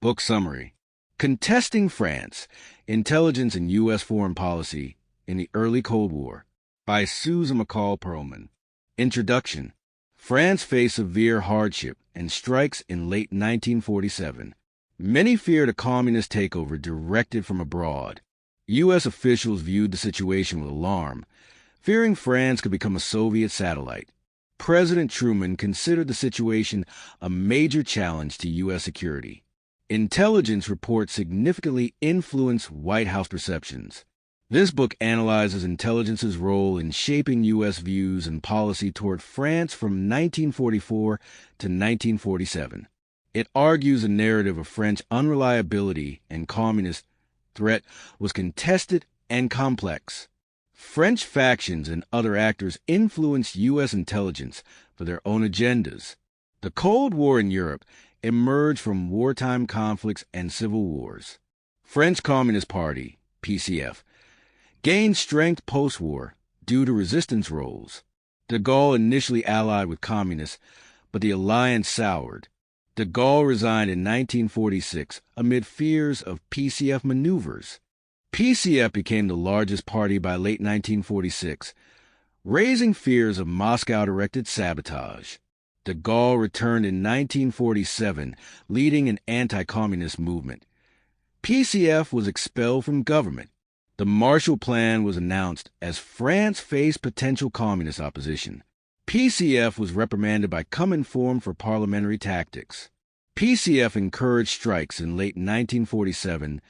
Book Summary: Contesting France, Intelligence and U.S. Foreign Policy in the Early Cold War by Susan McCall Perlman. Introduction: France faced severe hardship and strikes in late 1947. Many feared a communist takeover directed from abroad. U.S. officials viewed the situation with alarm, fearing France could become a Soviet satellite. President Truman considered the situation a major challenge to U.S. security. Intelligence reports significantly influenced White House perceptions. This book analyzes intelligence's role in shaping U.S. views and policy toward France from 1944 to 1947. It argues a narrative of French unreliability and communist threat was contested and complex. French factions and other actors influenced U.S. intelligence for their own agendas. The Cold War in Europe emerged from wartime conflicts and civil wars. French Communist Party, PCF, gained strength post-war due to resistance roles. De Gaulle initially allied with communists, but the alliance soured. De Gaulle resigned in 1946 amid fears of PCF maneuvers. PCF became the largest party by late 1946, raising fears of Moscow-directed sabotage. De Gaulle returned in 1947, leading an anti-communist movement. PCF was expelled from government. The Marshall Plan was announced as France faced potential communist opposition. PCF was reprimanded by Cominform for parliamentary tactics. PCF encouraged strikes in late 1947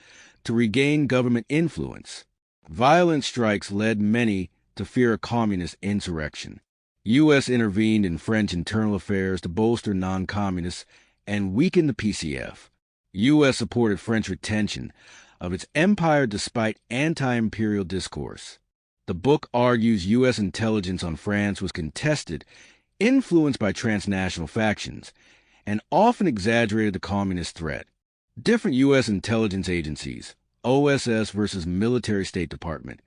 to regain government influence. Violent strikes led many to fear a communist insurrection. U.S. intervened in French internal affairs to bolster non-communists and weaken the PCF. U.S. supported French retention of its empire despite anti-imperial discourse. The book argues U.S. intelligence on France was contested, influenced by transnational factions, and often exaggerated the communist threat. Different U.S. intelligence agencies, OSS versus Military State Department,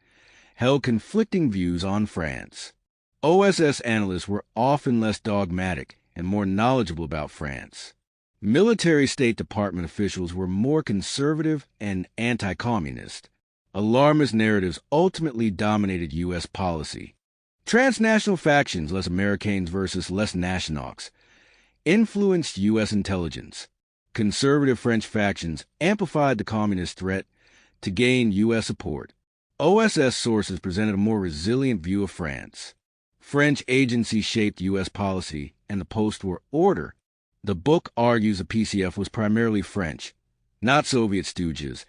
held conflicting views on France. OSS analysts were often less dogmatic and more knowledgeable about France. Military State Department officials were more conservative and anti-communist. Alarmist narratives ultimately dominated U.S. policy. Transnational factions, Les Américains versus Les Nationaux, influenced U.S. intelligence. Conservative French factions amplified the communist threat to gain U.S. support. OSS sources presented a more resilient view of France. French agencies shaped U.S. policy and the post-war order. The book argues the PCF was primarily French, not Soviet stooges,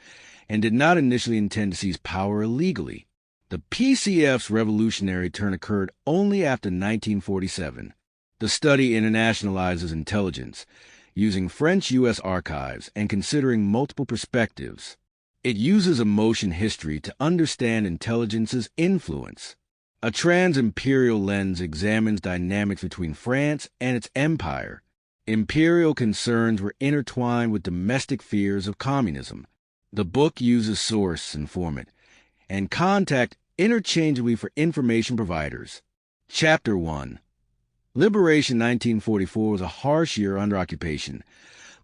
and did not initially intend to seize power illegally. The PCF's revolutionary turn occurred only after 1947. The study internationalizes intelligence, using French-U.S. archives and considering multiple perspectives. It uses emotion history to understand intelligence's influence. A trans-imperial lens examines dynamics between France and its empire. Imperial concerns were intertwined with domestic fears of communism. The book uses source, informant, and contact interchangeably for information providers. Chapter 1. Liberation 1944 was a harsh year under occupation.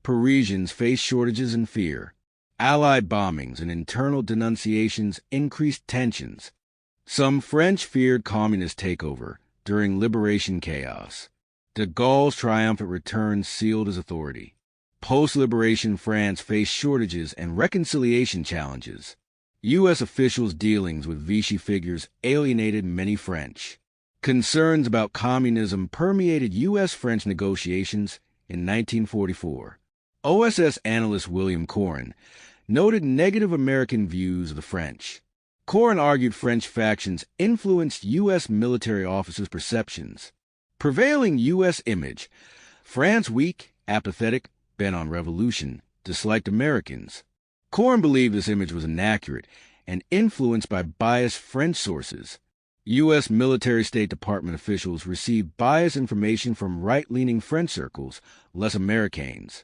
Parisians faced shortages and fear. Allied bombings and internal denunciations increased tensions. Some French feared communist takeover during liberation chaos. De Gaulle's triumphant return sealed his authority. Post-liberation France faced shortages and reconciliation challenges. U.S. officials' dealings with Vichy figures alienated many French. Concerns about communism permeated U.S.-French negotiations in 1944. OSS analyst William Coren noted negative American views of the French. Coren argued French factions influenced U.S. military officers' perceptions. Prevailing U.S. image: France weak, apathetic, bent on revolution, disliked Americans. Coren believed this image was inaccurate and influenced by biased French sources. U.S. military State Department officials received biased information from right-leaning French circles, Les Américains.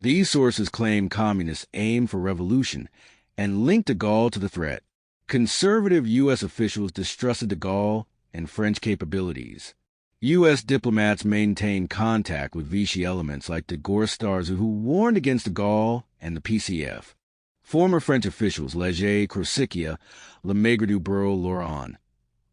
These sources claimed communists aimed for revolution and linked de Gaulle to the threat. Conservative U.S. officials distrusted de Gaulle and French capabilities. U.S. diplomats maintained contact with Vichy elements like de Gaulle who warned against de Gaulle and the PCF. Former French officials Léger, Crocicchia, Lemaigre du Brou, Laurent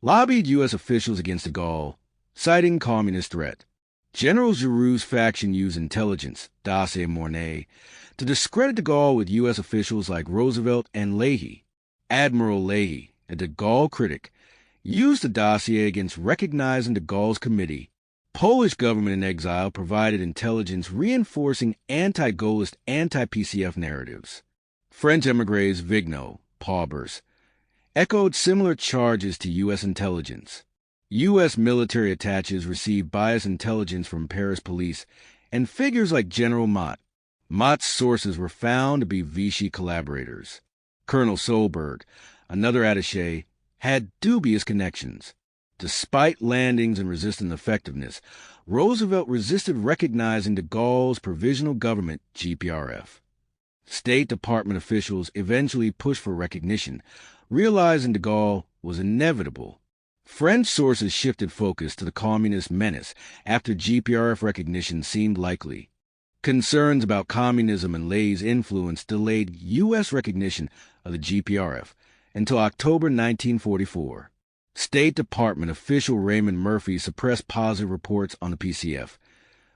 lobbied U.S. officials against de Gaulle, citing communist threat. General Giroux's faction used intelligence, dossier Mornay, to discredit de Gaulle with U.S. officials like Roosevelt and Leahy. Admiral Leahy, a de Gaulle critic, used the dossier against recognizing de Gaulle's committee. Polish government in exile provided intelligence reinforcing anti-Gaullist, anti-PCF narratives. French émigrés Vignaux, Paubers, echoed similar charges to U.S. intelligence. U.S. military attaches received biased intelligence from Paris police and figures like General Mott. Mott's sources were found to be Vichy collaborators. Colonel Solberg, another attaché, had dubious connections. Despite landings and resistant effectiveness, Roosevelt resisted recognizing de Gaulle's provisional government, GPRF. State Department officials eventually pushed for recognition, realizing de Gaulle was inevitable. French sources shifted focus to the communist menace after GPRF recognition seemed likely. Concerns about communism and Leahy's influence delayed U.S. recognition of the GPRF until October 1944. State Department official Raymond Murphy suppressed positive reports on the PCF,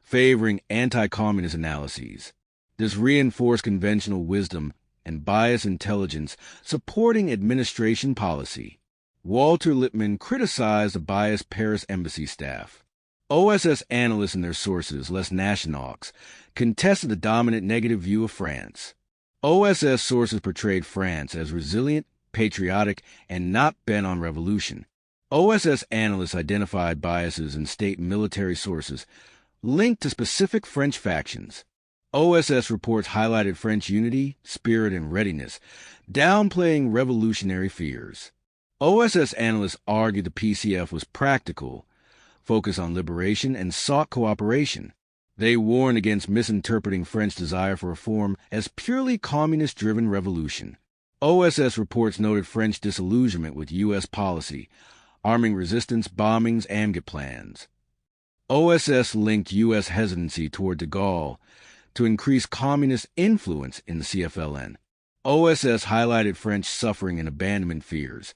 favoring anti-communist analyses. This reinforced conventional wisdom and biased intelligence supporting administration policy. Walter Lippmann criticized the biased Paris embassy staff. OSS analysts and their sources, Les Nationaux, contested the dominant negative view of France. OSS sources portrayed France as resilient, patriotic, and not bent on revolution. OSS analysts identified biases in state military sources linked to specific French factions. OSS reports highlighted French unity, spirit, and readiness, downplaying revolutionary fears. OSS analysts argued the PCF was practical, focused on liberation, and sought cooperation. They warned against misinterpreting French desire for reform as purely communist-driven revolution. OSS reports noted French disillusionment with U.S. policy, arming resistance, bombings, AMGIT plans. OSS linked U.S. hesitancy toward de Gaulle to increase communist influence in the CFLN. OSS highlighted French suffering and abandonment fears,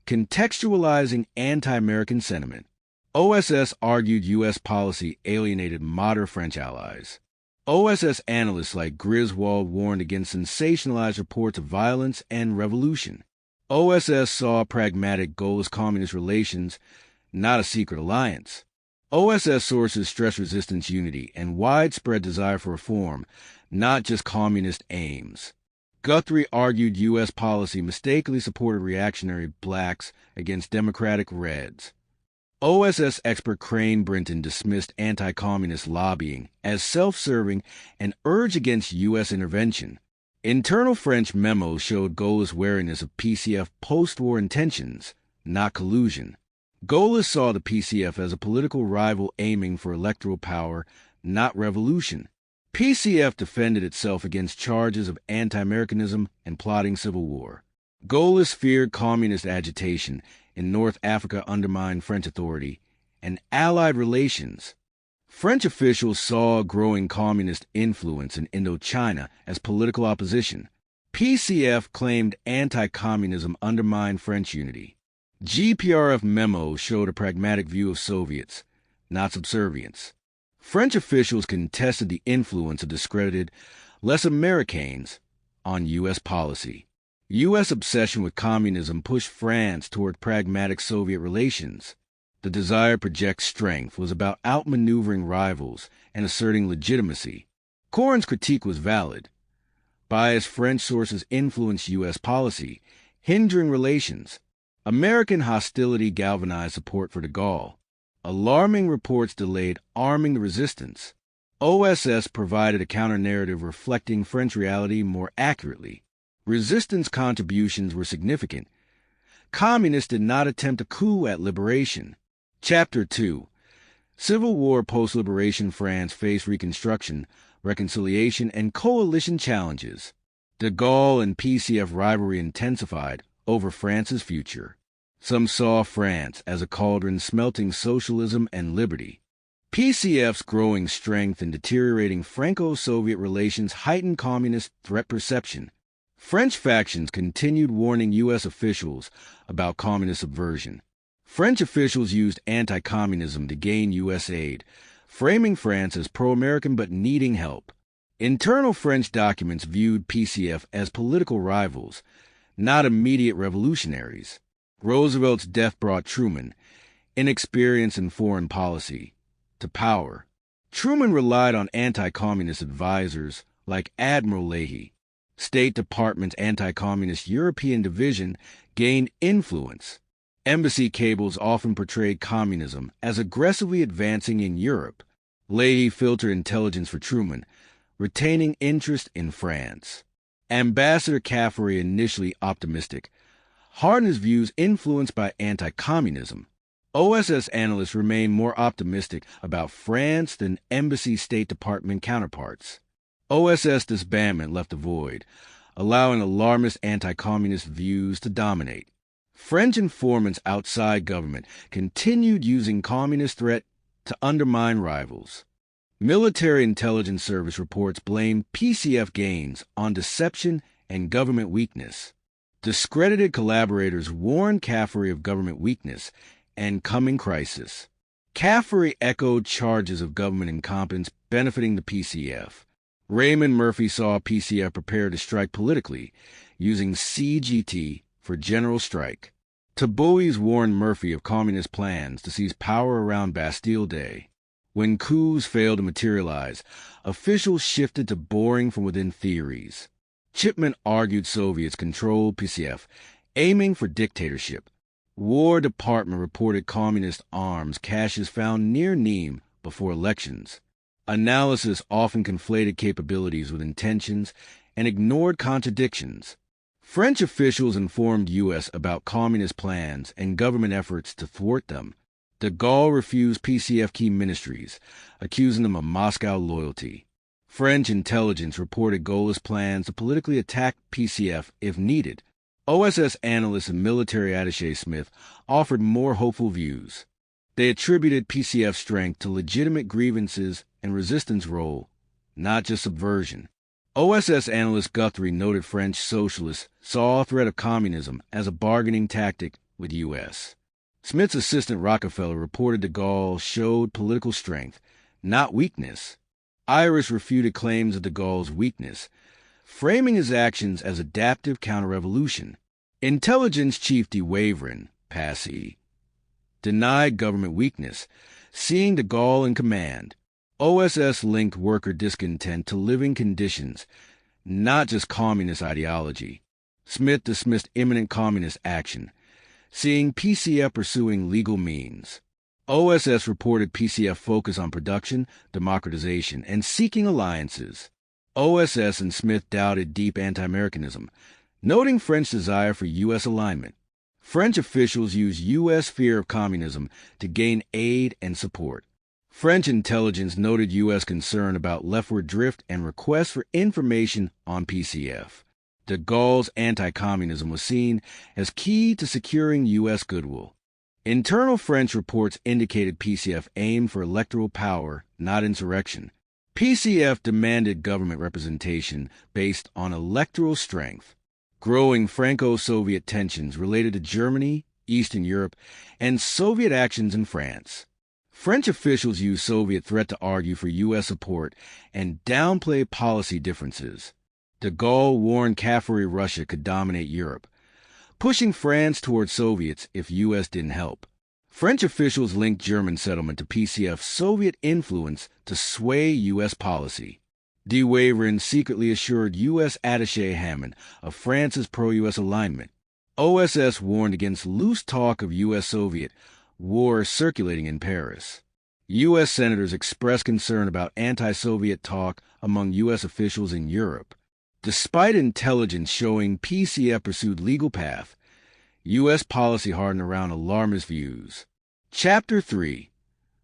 contextualizing anti-American sentiment. OSS argued U.S. policy alienated moderate French allies. OSS analysts like Griswold warned against sensationalized reports of violence and revolution. OSS saw pragmatic Gaullist communist relations, not a secret alliance. OSS sources stress resistance unity and widespread desire for reform, not just communist aims. Guthrie argued U.S. policy mistakenly supported reactionary blacks against democratic reds. OSS expert Crane Brinton dismissed anti-communist lobbying as self-serving and urged against U.S. intervention. Internal French memos showed Gaullist wariness of PCF post-war intentions, not collusion. Gaullists saw the PCF as a political rival aiming for electoral power, not revolution. PCF defended itself against charges of anti-Americanism and plotting civil war. Gaullists feared communist agitation in North Africa undermined French authority and Allied relations. French officials saw growing communist influence in Indochina as political opposition. PCF claimed anti-communism undermined French unity. GPRF memos showed a pragmatic view of Soviets, not subservience. French officials contested the influence of discredited Les Américains on U.S. policy. U.S. obsession with communism pushed France toward pragmatic Soviet relations. The desire to project strength was about outmaneuvering rivals and asserting legitimacy. Corrin's critique was valid. Biased French sources influenced U.S. policy, hindering relations. American hostility galvanized support for de Gaulle. Alarming reports delayed arming the resistance. OSS provided a counter-narrative reflecting French reality more accurately. Resistance contributions were significant. Communists did not attempt a coup at liberation. Chapter 2. Civil War post-liberation France faced reconstruction, reconciliation, and coalition challenges. De Gaulle and PCF rivalry intensified over France's future. Some saw France as a cauldron smelting socialism and liberty. PCF's growing strength and deteriorating Franco-Soviet relations heightened communist threat perception. French factions continued warning U.S. officials about communist subversion. French officials used anti-communism to gain U.S. aid, framing France as pro-American but needing help. Internal French documents viewed PCF as political rivals, not immediate revolutionaries. Roosevelt's death brought Truman, inexperienced in foreign policy, to power. Truman relied on anti-communist advisors like Admiral Leahy. State Department's anti-communist European division gained influence. Embassy cables often portrayed communism as aggressively advancing in Europe. Leahy filtered intelligence for Truman, retaining interest in France. Ambassador Caffery, initially optimistic, hardened his views influenced by anti-communism. OSS analysts remained more optimistic about France than embassy State Department counterparts. OSS disbandment left a void, allowing alarmist anti-communist views to dominate. French informants outside government continued using communist threat to undermine rivals. Military Intelligence Service reports blamed PCF gains on deception and government weakness. Discredited collaborators warned Caffery of government weakness and coming crisis. Caffery echoed charges of government incompetence benefiting the PCF. Raymond Murphy saw PCF prepare to strike politically, using CGT for general strike. Tebouys warned Murphy of communist plans to seize power around Bastille Day. When coups failed to materialize, officials shifted to boring from within theories. Chipman argued Soviets controlled PCF, aiming for dictatorship. War Department reported communist arms caches found near Nîmes before elections. Analysis often conflated capabilities with intentions and ignored contradictions. French officials informed U.S. about communist plans and government efforts to thwart them. De Gaulle refused PCF key ministries, accusing them of Moscow loyalty. French intelligence reported Gaulle's plans to politically attack PCF if needed. OSS analyst and military attaché Smith offered more hopeful views. They attributed PCF's strength to legitimate grievances and resistance role, not just subversion. OSS analyst Guthrie noted French socialists saw a threat of communism as a bargaining tactic with U.S. Smith's assistant Rockefeller reported de Gaulle showed political strength, not weakness. Iris refuted claims of de Gaulle's weakness, framing his actions as adaptive counter-revolution. Intelligence Chief de Wavrin, Passy, denied government weakness, seeing de Gaulle in command. OSS linked worker discontent to living conditions, not just communist ideology. Smith dismissed imminent communist action, seeing PCF pursuing legal means. OSS reported PCF focus on production, democratization, and seeking alliances. OSS and Smith doubted deep anti-Americanism, noting French desire for U.S. alignment. French officials used U.S. fear of communism to gain aid and support. French intelligence noted U.S. concern about leftward drift and requests for information on PCF. De Gaulle's anti-communism was seen as key to securing U.S. goodwill. Internal French reports indicated PCF aimed for electoral power, not insurrection. PCF demanded government representation based on electoral strength. Growing Franco-Soviet tensions related to Germany, Eastern Europe, and Soviet actions in France. French officials used Soviet threat to argue for U.S. support and downplay policy differences. De Gaulle warned Caffery Russia could dominate Europe, pushing France toward Soviets if U.S. didn't help. French officials linked German settlement to PCF's Soviet influence to sway U.S. policy. De Wavrin secretly assured U.S. attaché Hammond of France's pro-U.S. alignment. OSS warned against loose talk of U.S.-Soviet war circulating in Paris. U.S. senators expressed concern about anti-Soviet talk among U.S. officials in Europe. Despite intelligence showing PCF pursued legal path, U.S. policy hardened around alarmist views. Chapter 3.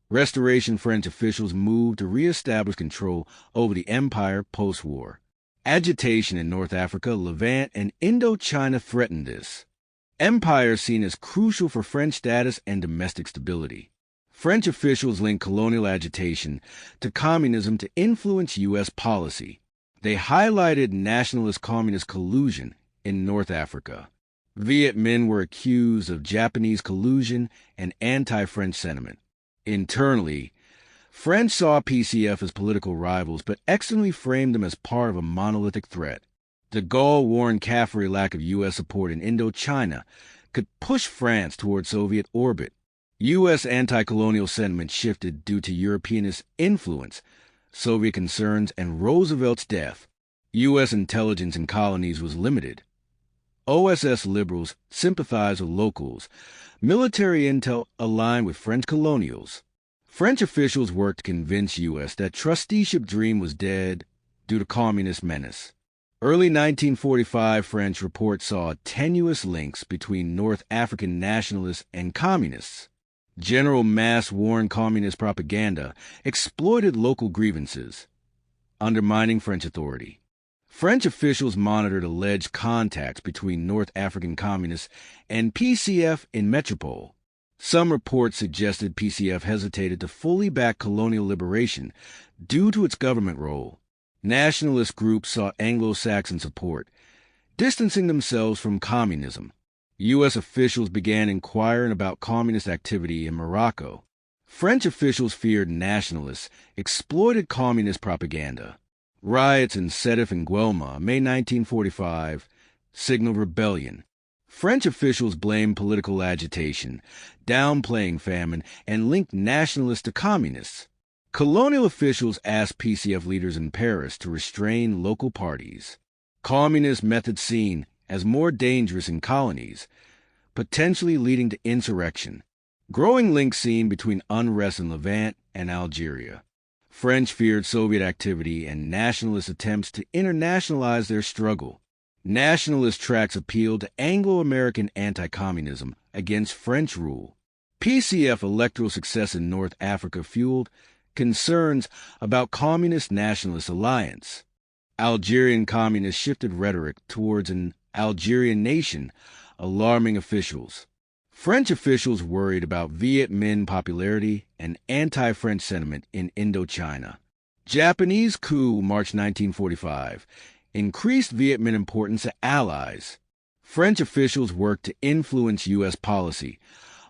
Restoration French officials moved to re-establish control over the empire post-war. Agitation in North Africa, Levant, and Indochina threatened this. Empire seen as crucial for French status and domestic stability. French officials linked colonial agitation to communism to influence U.S. policy. They highlighted nationalist communist collusion in North Africa. Viet Minh were accused of Japanese collusion and anti-French sentiment. Internally, French saw PCF as political rivals, but externally framed them as part of a monolithic threat. De Gaulle warned Caffrey's lack of U.S. support in Indochina could push France toward Soviet orbit. U.S. anti-colonial sentiment shifted due to Europeanist influence, Soviet concerns, and Roosevelt's death. U.S. intelligence in colonies was limited. OSS liberals sympathized with locals. Military intel aligned with French colonials. French officials worked to convince U.S. that trusteeship dream was dead due to communist menace. Early 1945 French reports saw tenuous links between North African nationalists and communists. General mass warned communist propaganda exploited local grievances, undermining French authority. French officials monitored alleged contacts between North African communists and PCF in Metropole. Some reports suggested PCF hesitated to fully back colonial liberation due to its government role. Nationalist groups sought Anglo-Saxon support, distancing themselves from communism. U.S. officials began inquiring about communist activity in Morocco. French officials feared nationalists exploited communist propaganda. Riots in Sétif and Guelma, May 1945, signaled rebellion. French officials blamed political agitation, downplaying famine, and linked nationalists to communists. Colonial officials asked PCF leaders in Paris to restrain local parties. Communist methods seen as more dangerous in colonies, potentially leading to insurrection. Growing links seen between unrest in Levant and Algeria. French feared Soviet activity and nationalist attempts to internationalize their struggle. Nationalist tracts appealed to Anglo-American anti-communism against French rule. PCF electoral success in North Africa fueled concerns about communist-nationalist alliance. Algerian communists shifted rhetoric towards an Algerian nation, alarming officials. French officials worried about Viet Minh popularity and anti-French sentiment in Indochina. Japanese coup, March 1945, increased Viet Minh importance to allies. French officials worked to influence U.S. policy,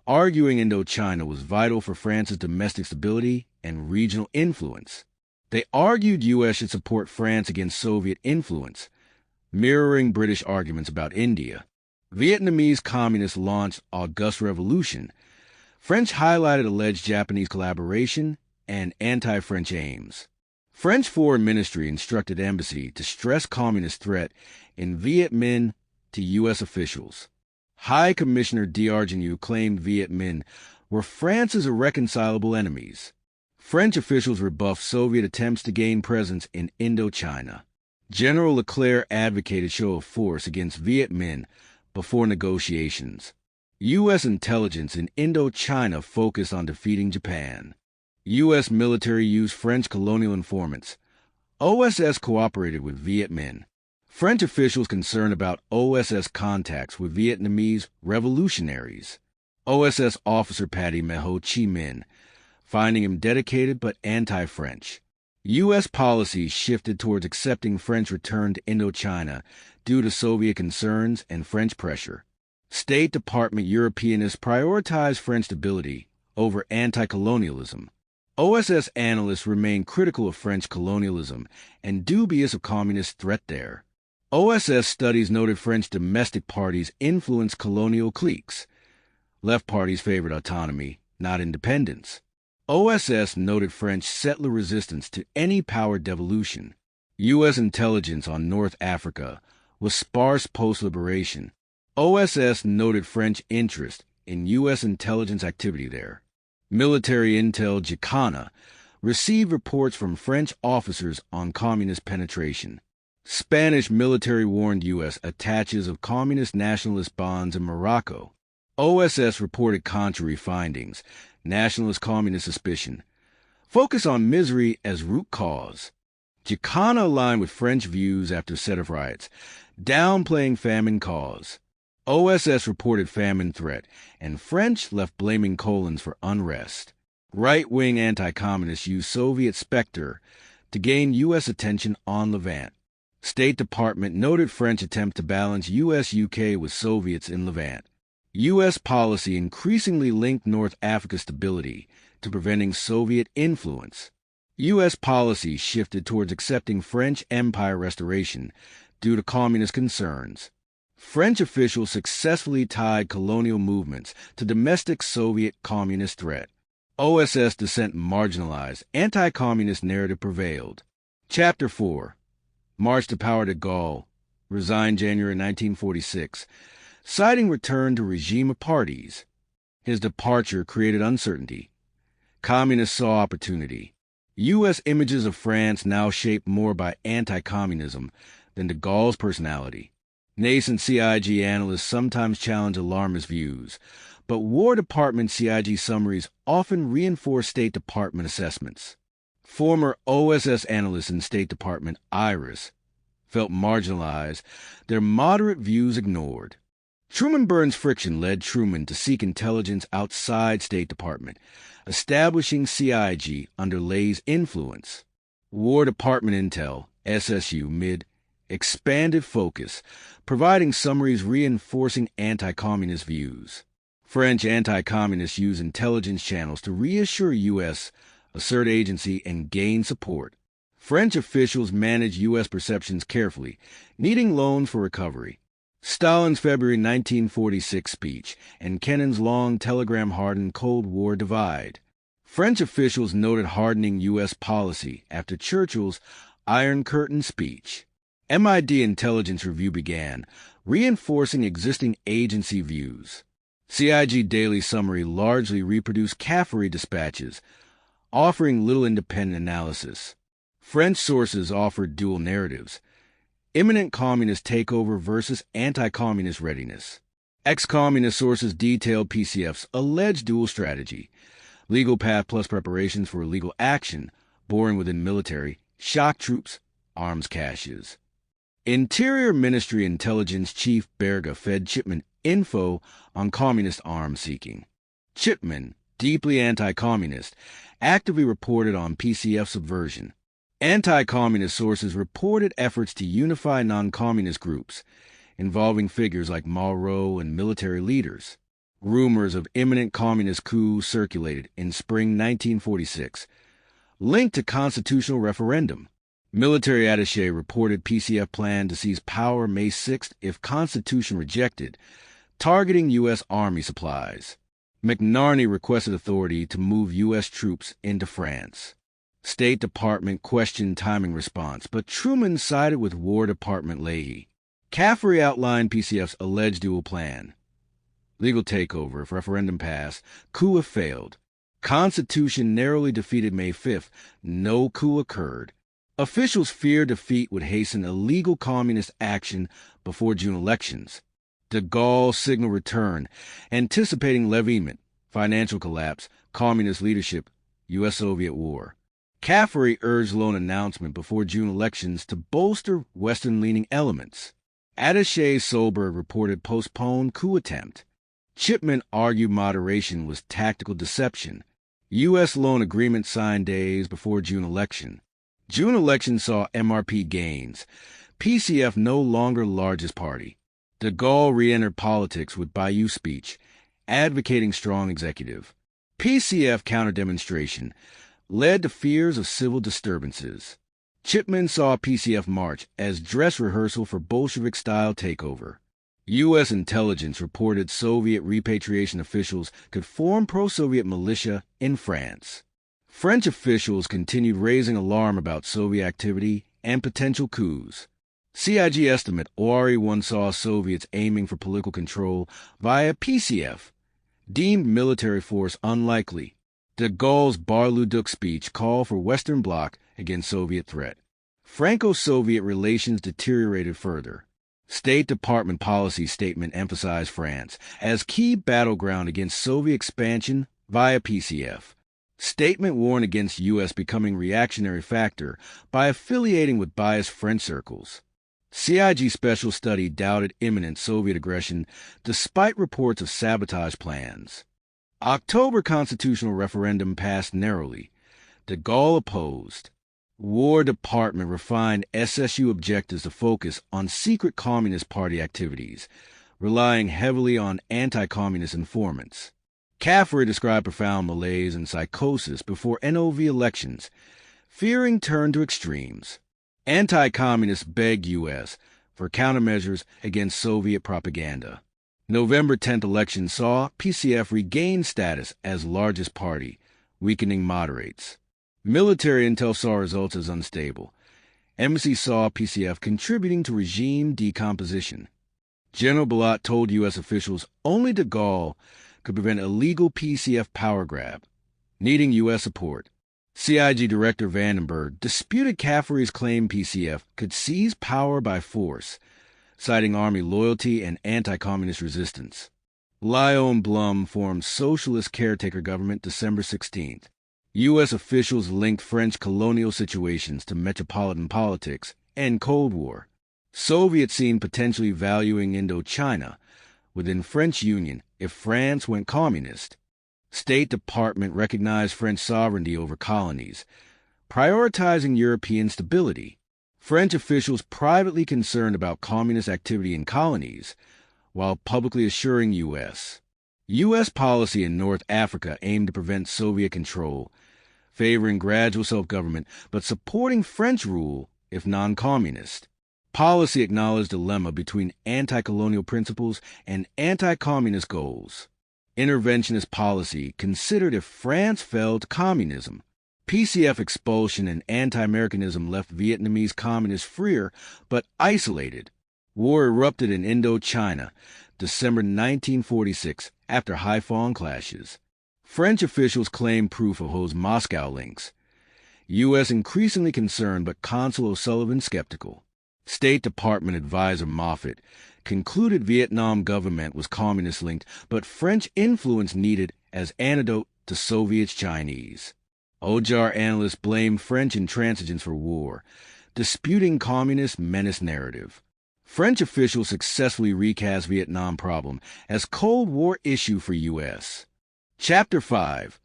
arguing Indochina was vital for France's domestic stability and regional influence. They argued U.S. should support France against Soviet influence, mirroring British arguments about India. Vietnamese communists launched August Revolution. French highlighted alleged Japanese collaboration and anti-French aims. French Foreign Ministry instructed embassy to stress communist threat in Viet Minh to U.S. officials. High Commissioner D'Argeneu claimed Viet Minh were France's irreconcilable enemies. French officials rebuffed Soviet attempts to gain presence in Indochina. General Leclerc advocated show of force against Viet Minh before negotiations. U.S. intelligence in Indochina focused on defeating Japan. U.S. military used French colonial informants. OSS cooperated with Viet Minh. French officials concerned about OSS contacts with Vietnamese revolutionaries. OSS officer Patty met Ho Chi Minh, finding him dedicated but anti-French. U.S. policy shifted towards accepting French return to Indochina due to Soviet concerns and French pressure. State Department Europeanists prioritized French stability over anti-colonialism. OSS analysts remained critical of French colonialism and dubious of communist threat there. OSS studies noted French domestic parties influenced colonial cliques. Left parties favored autonomy, not independence. OSS noted French settler resistance to any power devolution. U.S. intelligence on North Africa was sparse post-liberation. OSS noted French interest in U.S. intelligence activity there. Military intel Jacana received reports from French officers on communist penetration. Spanish military warned U.S. attaches of communist nationalist bonds in Morocco. OSS reported contrary findings, nationalist communist suspicion. Focus on misery as root cause. Jacana aligned with French views after Sétif riots, downplaying famine cause. OSS reported famine threat, and French left blaming colons for unrest. Right-wing anti-communists used Soviet specter to gain U.S. attention on Levant. State Department noted French attempt to balance U.S.-UK with Soviets in Levant. U.S. policy increasingly linked North Africa stability to preventing Soviet influence. U.S. policy shifted towards accepting French empire restoration due to communist concerns. French officials successfully tied colonial movements to domestic Soviet communist threat. OSS dissent marginalized, anti-communist narrative prevailed. Chapter 4. March to Power de Gaulle, resigned January 1946, citing return to regime of parties. His departure created uncertainty. Communists saw opportunity. U.S. images of France now shaped more by anti-communism than de Gaulle's personality. Nascent CIG analysts sometimes challenge alarmist views, but War Department CIG summaries often reinforce State Department assessments. Former OSS analysts in State Department, Iris, felt marginalized, their moderate views ignored. Truman-Burns friction led Truman to seek intelligence outside State Department, establishing CIG under Lay's influence. War Department Intel, SSU, MID, expanded focus, providing summaries reinforcing anti-communist views. French anti-communists use intelligence channels to reassure U.S., assert agency, and gain support. French officials manage U.S. perceptions carefully, needing loans for recovery. Stalin's February 1946 speech and Kennan's long telegram-hardened Cold War divide. French officials noted hardening U.S. policy after Churchill's Iron Curtain speech. MID intelligence review began, reinforcing existing agency views. CIG Daily Summary largely reproduced Caffery dispatches, offering little independent analysis. French sources offered dual narratives: imminent communist takeover versus anti-communist readiness. Ex-communist sources detailed PCF's alleged dual strategy: legal path plus preparations for illegal action, boring within military, shock troops, arms caches. Interior Ministry Intelligence Chief Berga fed Chipman info on communist arms seeking. Chipman, deeply anti-communist, actively reported on PCF subversion. Anti-communist sources reported efforts to unify non-communist groups, involving figures like Malraux and military leaders. Rumors of imminent communist coup circulated in spring 1946, linked to constitutional referendum. Military attaché reported PCF plan to seize power May 6th if Constitution rejected, targeting U.S. Army supplies. McNarney requested authority to move U.S. troops into France. State Department questioned timing response, but Truman sided with War Department Leahy. Caffery outlined PCF's alleged dual plan. Legal takeover if referendum passed, coup if failed. Constitution narrowly defeated May 5th. No coup occurred. Officials feared defeat would hasten illegal communist action before June elections. De Gaulle signaled return, anticipating leviement, financial collapse, communist leadership, U.S.-Soviet war. Caffery urged loan announcement before June elections to bolster Western-leaning elements. Attaché Solberg reported postponed coup attempt. Chipman argued moderation was tactical deception. U.S. loan agreement signed days before June election. June election saw MRP gains. PCF no longer largest party. De Gaulle re-entered politics with Bayeux speech, advocating strong executive. PCF counter-demonstration led to fears of civil disturbances. Chipman saw PCF march as dress rehearsal for Bolshevik-style takeover. U.S. intelligence reported Soviet repatriation officials could form pro-Soviet militia in France. French officials continued raising alarm about Soviet activity and potential coups. CIG estimate ORE-1 saw Soviets aiming for political control via PCF, deemed military force unlikely. De Gaulle's Bar-le-Duc speech called for Western Bloc against Soviet threat. Franco-Soviet relations deteriorated further. State Department policy statement emphasized France as key battleground against Soviet expansion via PCF. Statement warned against U.S. becoming reactionary factor by affiliating with biased French circles. CIG special study doubted imminent Soviet aggression despite reports of sabotage plans. October constitutional referendum passed narrowly. De Gaulle opposed. War Department refined SSU objectives to focus on secret Communist Party activities, relying heavily on anti-communist informants. CAFRE described profound malaise and psychosis before NOV elections, fearing turn to extremes. Anti-communists begged U.S. for countermeasures against Soviet propaganda. November 10th election saw PCF regain status as largest party, weakening moderates. Military intel saw results as unstable. Embassy saw PCF contributing to regime decomposition. General Balot told U.S. officials only de Gaulle could prevent illegal PCF power grab, needing U.S. support. CIG Director Vandenberg disputed CAFRE's claim PCF could seize power by force, citing Army loyalty and anti-communist resistance. Lyo and Blum formed Socialist Caretaker Government December 16th. U.S. officials linked French colonial situations to metropolitan politics and Cold War. Soviets seen potentially valuing Indochina within French Union if France went communist. State Department recognized French sovereignty over colonies, prioritizing European stability. French officials privately concerned about communist activity in colonies, while publicly assuring U.S. policy in North Africa aimed to prevent Soviet control, favoring gradual self-government but supporting French rule if non-communist. Policy acknowledged dilemma between anti-colonial principles and anti-communist goals. Interventionist policy considered if France fell to communism. PCF expulsion and anti-Americanism left Vietnamese communists freer but isolated. War erupted in Indochina, December 1946, after Haiphong clashes. French officials claimed proof of Ho's Moscow links. U.S. increasingly concerned but Consul O'Sullivan skeptical. State Department advisor Moffat concluded Vietnam government was communist-linked, but French influence needed as antidote to Soviets Chinese. OJAR analysts blamed French intransigence for war, disputing communist menace narrative. French officials successfully recast Vietnam problem as Cold War issue for U.S. Chapter 5.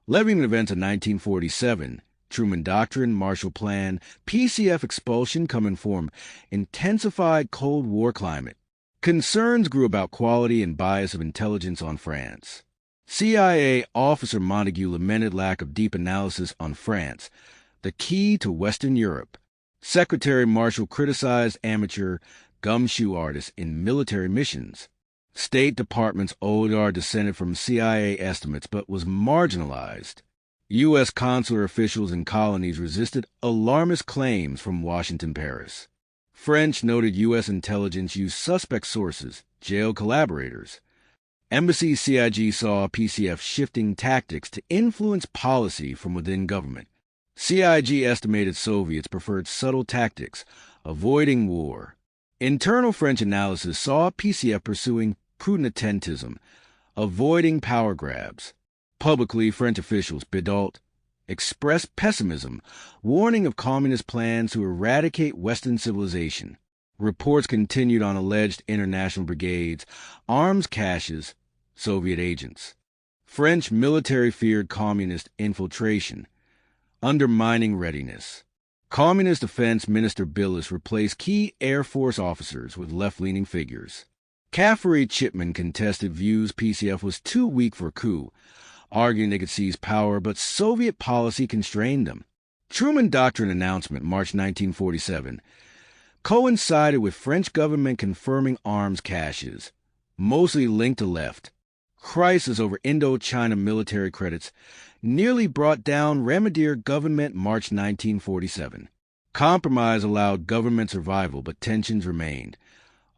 Levyman events of 1947. Truman Doctrine, Marshall Plan, PCF expulsion come inform intensified Cold War climate. Concerns grew about quality and bias of intelligence on France. CIA officer Montague lamented lack of deep analysis on France, the key to Western Europe. Secretary Marshall criticized amateur gumshoe artists in military missions. State Department's ODR descended from CIA estimates but was marginalized. U.S. consular officials in colonies resisted alarmist claims from Washington, Paris. French noted U.S. intelligence used suspect sources, jailed collaborators. Embassy CIG saw PCF shifting tactics to influence policy from within government. CIG estimated Soviets preferred subtle tactics, avoiding war. Internal French analysis saw PCF pursuing prudent attentism, avoiding power grabs. Publicly, French officials, Bidault, expressed pessimism, warning of communist plans to eradicate Western civilization. Reports continued on alleged international brigades, arms caches, Soviet agents. French military feared communist infiltration, undermining readiness. Communist Defense Minister Billis replaced key Air Force officers with left-leaning figures. CAFRE Chipman contested views PCF was too weak for a coup, arguing they could seize power, but Soviet policy constrained them. Truman Doctrine announcement, March 1947, coincided with French government confirming arms caches, mostly linked to left. Crisis over Indochina military credits nearly brought down Remedier government, March 1947. Compromise allowed government survival, but tensions remained.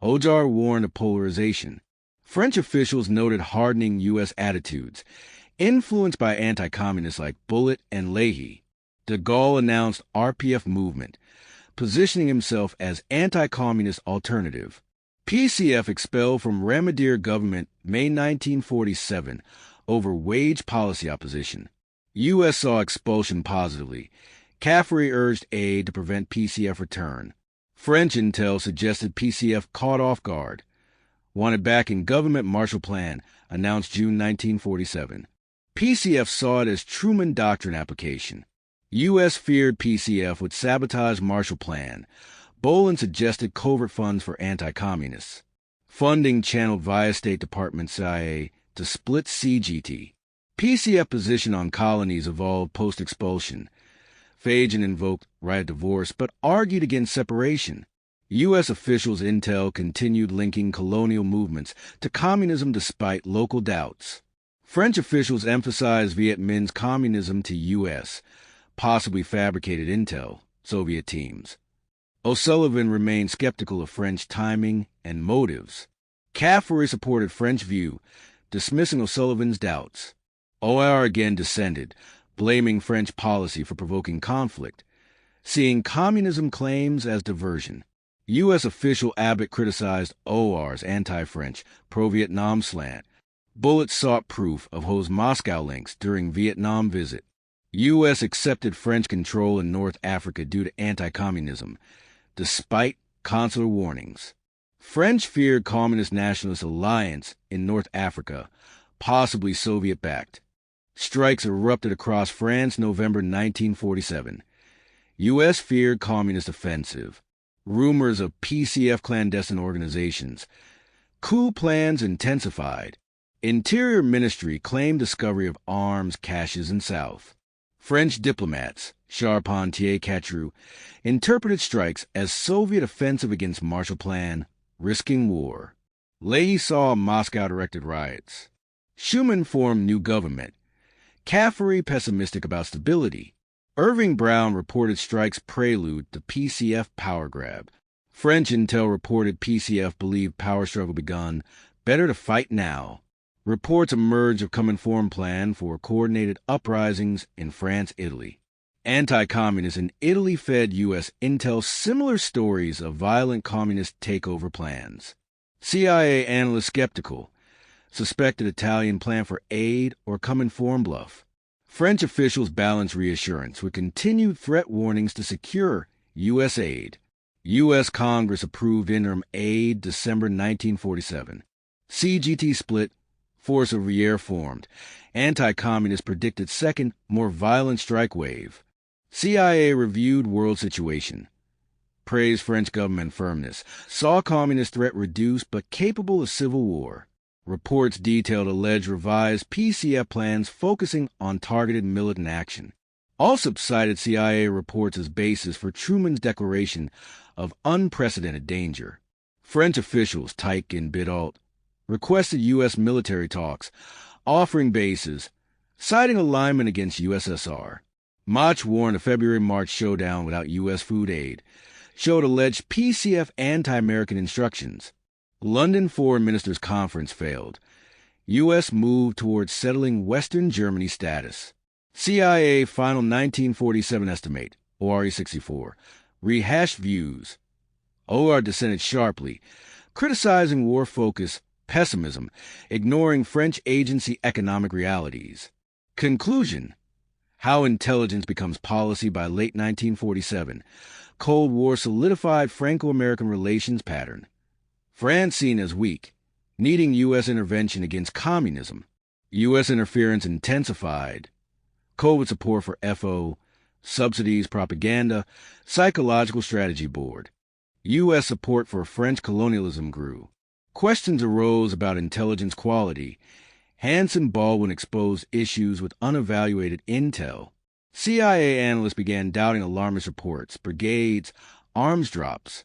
OJAR warned of polarization. French officials noted hardening U.S. attitudes, influenced by anti-communists like Bullitt and Leahy. De Gaulle announced RPF movement, positioning himself as anti-communist alternative. PCF expelled from Remedier government May 1947 over wage policy opposition. U.S. saw expulsion positively. CAFRE urged aid to prevent PCF return. French intel suggested PCF caught off guard, wanted back in government Marshall Plan, announced June 1947. PCF saw it as Truman Doctrine application. U.S. feared PCF would sabotage Marshall Plan. Bolin suggested covert funds for anti-communists. Funding channeled via State Department CIA to split CGT. PCF position on colonies evolved post-expulsion. Fagan invoked right of divorce, but argued against separation. U.S. officials' intel continued linking colonial movements to communism despite local doubts. French officials emphasized Viet Minh's communism to U.S., possibly fabricated intel, Soviet teams. O'Sullivan remained skeptical of French timing and motives. Caffery supported French view, dismissing O'Sullivan's doubts. OIR again dissented, blaming French policy for provoking conflict, seeing communism claims as diversion. U.S. official Abbott criticized OIR's anti-French, pro-Vietnam slant. Bullitt sought proof of Ho's Moscow links during Vietnam visit. U.S. accepted French control in North Africa due to anti-communism, despite consular warnings. French feared Communist Nationalist alliance in North Africa, possibly Soviet-backed. Strikes erupted across France November 1947. U.S. feared communist offensive. Rumors of PCF clandestine organizations. Coup plans intensified. Interior Ministry claimed discovery of arms caches in South. French diplomats, Charpentier-Catroux, interpreted strikes as Soviet offensive against Marshall Plan, risking war. Leahy saw Moscow-directed riots. Schuman formed new government. Caffery pessimistic about stability. Irving Brown reported strikes prelude to PCF power grab. French intel reported PCF believed power struggle begun. Better to fight now. Reports emerged of Cominform plan for coordinated uprisings in France, Italy. Anti-communists in Italy fed U.S. intel similar stories of violent communist takeover plans. CIA analysts skeptical, suspected Italian plan for aid or Cominform bluff. French officials balanced reassurance with continued threat warnings to secure U.S. aid. U.S. Congress approved interim aid December 1947. CGT split, Force of Rière formed. Anti-communists predicted second, more violent strike wave. CIA reviewed world situation. Praised French government firmness. Saw communist threat reduced but capable of civil war. Reports detailed alleged revised PCF plans focusing on targeted militant action. Allsup cited CIA reports as basis for Truman's declaration of unprecedented danger. French officials, Tyke and Bidault, requested U.S. military talks, offering bases, citing alignment against USSR. Mach warned a February-March showdown without U.S. food aid, showed alleged PCF anti-American instructions. London Foreign Ministers' Conference failed. U.S. moved towards settling Western Germany status. CIA final 1947 estimate, ORE 64, rehashed views. OR dissented sharply, criticizing war focus, pessimism, ignoring French agency economic realities. Conclusion: how intelligence becomes policy by late 1947. Cold War solidified Franco-American relations pattern. France seen as weak, needing U.S. intervention against communism. U.S. interference intensified. COVID support for FO, subsidies, propaganda, psychological strategy board. U.S. support for French colonialism grew. Questions arose about intelligence quality. Hanson-Baldwin exposed issues with unevaluated intel. CIA analysts began doubting alarmist reports, brigades, arms drops.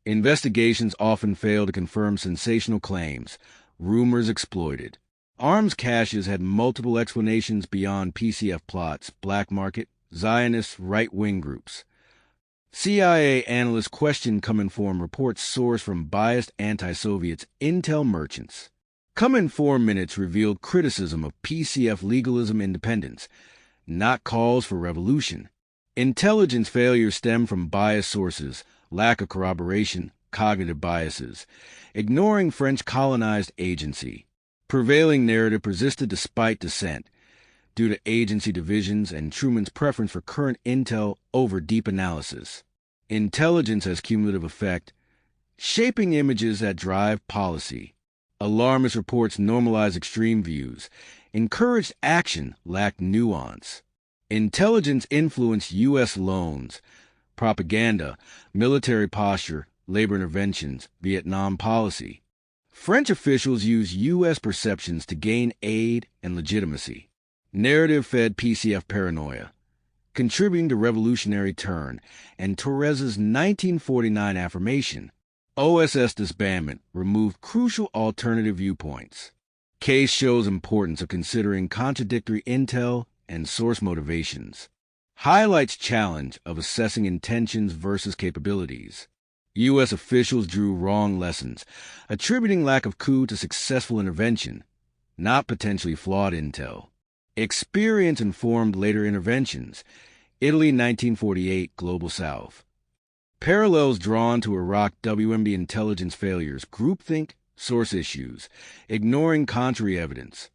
Investigations often failed to confirm sensational claims. Rumors exploited. Arms caches had multiple explanations beyond PCF plots, black market, Zionist right-wing groups. CIA analysts questioned Cominform reports sourced from biased anti-Soviets intel merchants. Cominform minutes revealed criticism of PCF legalism independence, not calls for revolution. Intelligence failures stem from biased sources, lack of corroboration, cognitive biases, ignoring French colonized agency. Prevailing narrative persisted despite dissent, due to agency divisions and Truman's preference for current intel over deep analysis. Intelligence has cumulative effect, shaping images that drive policy. Alarmist reports normalize extreme views. Encouraged action lacked nuance. Intelligence influenced U.S. loans, propaganda, military posture, labor interventions, Vietnam policy. French officials used U.S. perceptions to gain aid and legitimacy. Narrative fed PCF paranoia, contributing to revolutionary turn, and Torres's 1949 affirmation. OSS disbandment removed crucial alternative viewpoints. Case shows importance of considering contradictory intel and source motivations. Highlights challenge of assessing intentions versus capabilities. U.S. officials drew wrong lessons, attributing lack of coup to successful intervention, not potentially flawed intel. Experience informed later interventions. Italy 1948, Global South. Parallels drawn to Iraq WMD intelligence failures, groupthink, source issues, ignoring contrary evidence.